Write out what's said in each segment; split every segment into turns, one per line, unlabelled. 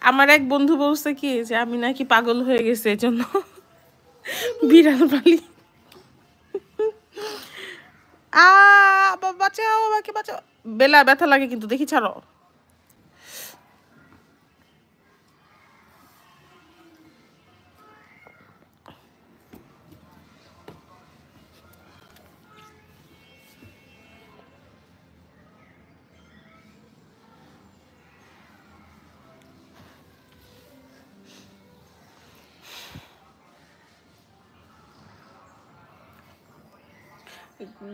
আমার এক বন্ধু বলছে কি যে আমি নাকি পাগল হয়ে গেছে এজন্য বিড়াল পালি। বাঁচাও, আমাকে বাঁচাও। বেলা ব্যথা লাগে কিন্তু, দেখি ছাড়ো।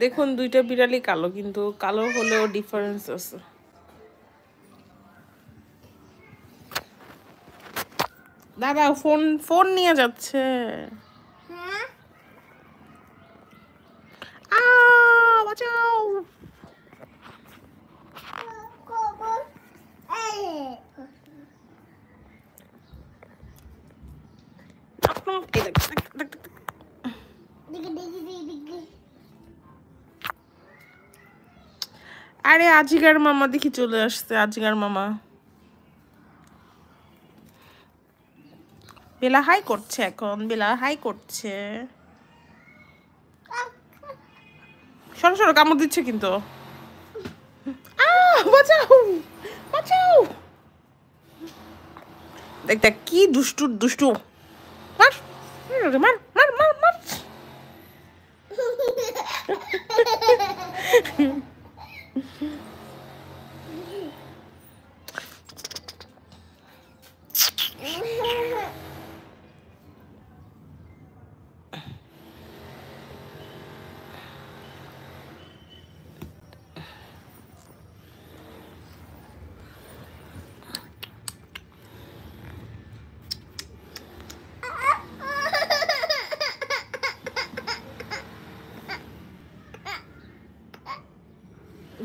দেখুন দুইটা বিড়ালই কালো, কিন্তু কালো হলেও ডিফারেন্স আছে। দাদা ফোন ফোন নিয়ে যাচ্ছে। বাঁচাও। আরে আজিকার মামা দেখি চলে আসছে। আজিকার মামা বেলা হাই করছে, এখন বেলা হাই করছে। সরো সরো, কামড় দিচ্ছে কিন্তু। বাঁচাও বাঁচাও। দেখ দেখ কি দুষ্টু দুষ্টু। মার মার মার মার মার।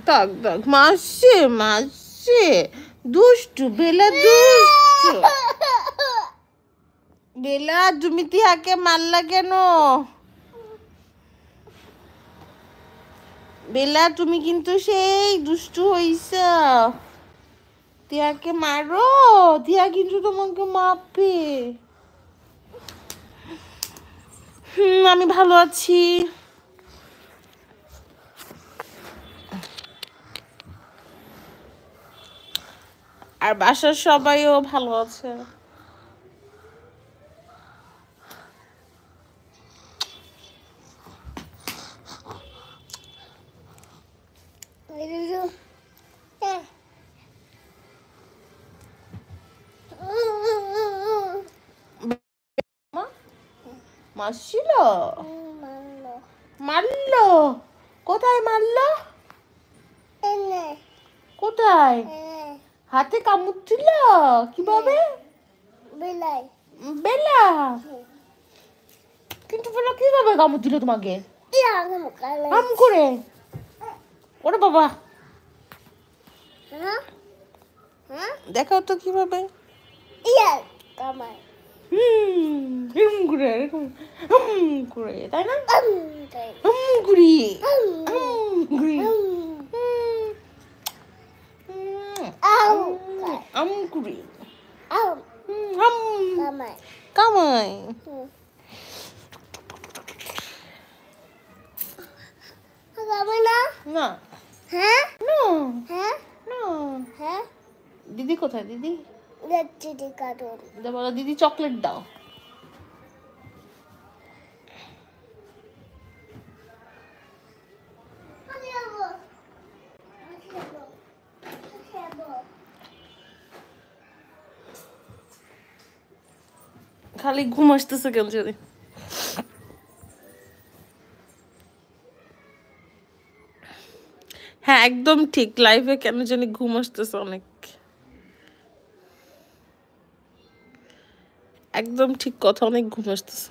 তাক তাক, মাসে মাসে দুষ্টু বেলা, দুষ্টু বেলা। তুমি টিয়াকে মারলা কেন? বেলা তুমি কিন্তু সেই দুষ্টু হইছ। টিয়াকে মারো, টিয়া কিন্তু তোমাকে মারবে। আমি ভালো আছি। আর বাসার সবাইও ভালো আছে। মারছিল? মারলো? কোথায় মারলো? কোথায়? হাতে কামড় দিল? কিভাবে? বেলা? কিন্তু বেলা কিভাবে কামড় দিল তোমাকে? আম করে? ওরে বাবা, দেখাও তো কিভাবে। করে এরকম করে, তাই না? ঘুরি ঘুরি আমকুড়ি কামাই। না দিদি কোথায়? দিদি বলো দিদি চকলেট দাও। খালি ঘুম আসতেছে কেন জানি। হ্যাঁ একদম ঠিক, লাইভে কেন জানি ঘুম আসতেছে অনেক। একদম ঠিক কথা, অনেক ঘুম আসতেছে।